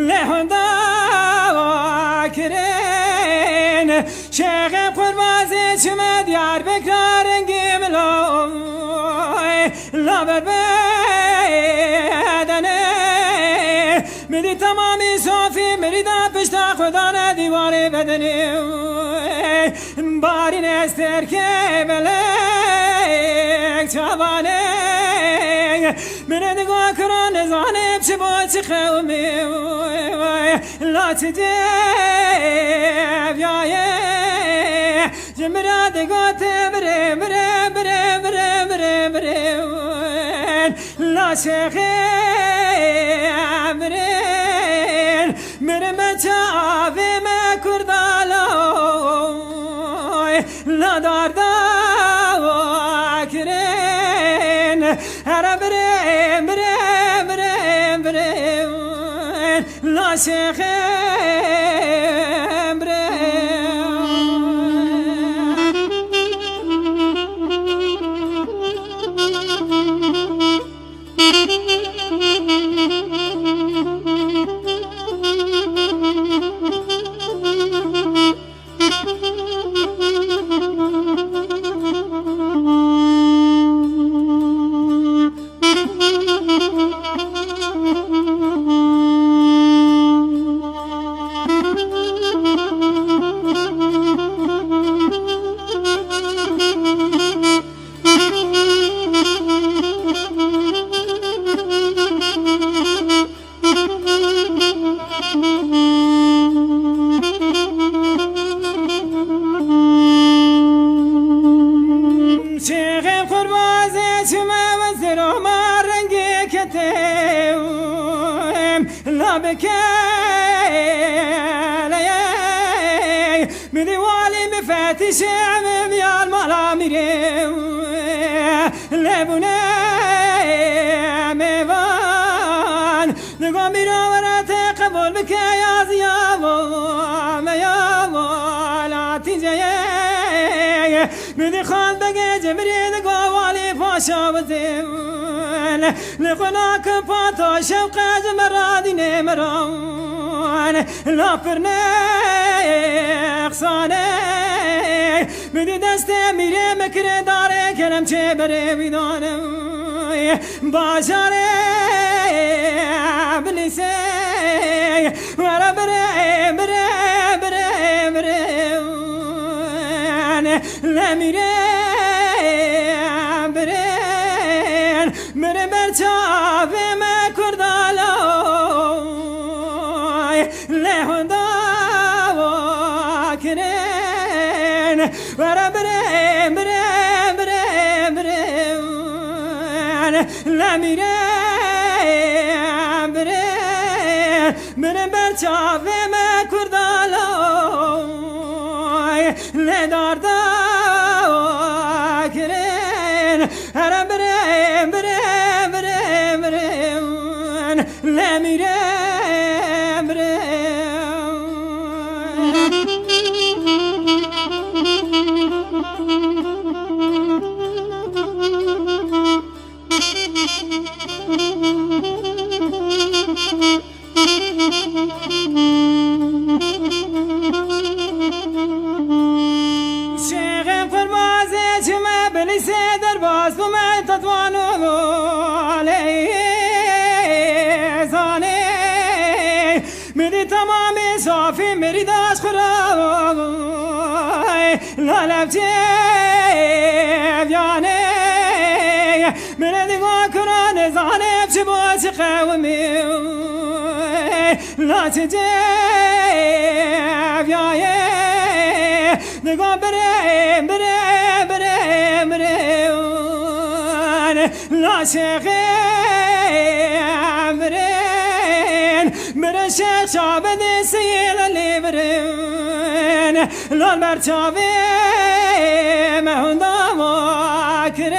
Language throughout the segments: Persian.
لهندا کرین شیخ قربازی چمه دیار بکرارنگی ملوی لابر بدنه میری تمامی صافی میری دا پشتا خدا نه دیوار بدنی باری نستر که بلک چوانه من دگاه کران زانم چه با چه خومی لا چه دیویایه جمرا دگاه تبره بره بره بره بره بره لا چه خبرین مره مچاوی مکردالای لا داردا کرین هر بره بره بره بره لا شیخ بكالي بدوالي مفاتيش عمم يا الملامير لبنا ميفان نقوم براورات قبول بك يا زيابو ما يابو لا تجي بدي خان بقى جمري دقوالي فاشا وزين لقناك باتو شوقا جمرادي نمران لا فرنيق صاني بدي دستي ميري مكري داري كلام چه بري بيدانم باشاري بليسي ورا بري بري بري بري لا ميري من مرچاوی مکردالای لهندا کرین ورا بره بره بره بره لمیره بره من مرچاوی مکردالای لداردا کرین ورا بره بره لا ميرام شيخ فرمازي جمع بليسي درباز بما تطوانو میری تمامی صافی میری دست خرای لالب جیویانه میره دیگاه کرانه زانب چه باچه قومی لاچه جیویایه دیگاه بره بره بره بره لاچه بره بره شیخ شابه دیسیل لیبرین لال برچاوی مهندا ماکرین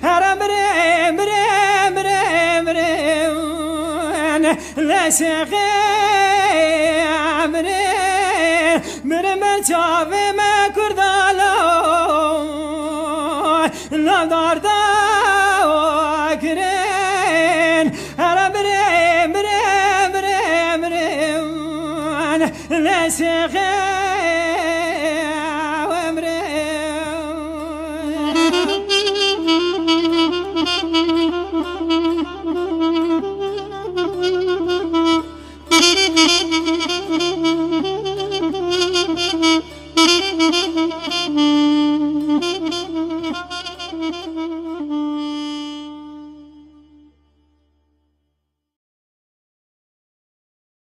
هر بره بره بره بره لشیخ بره بره برچاوی مکردالای لال داردا کرین هر بره بره سیغه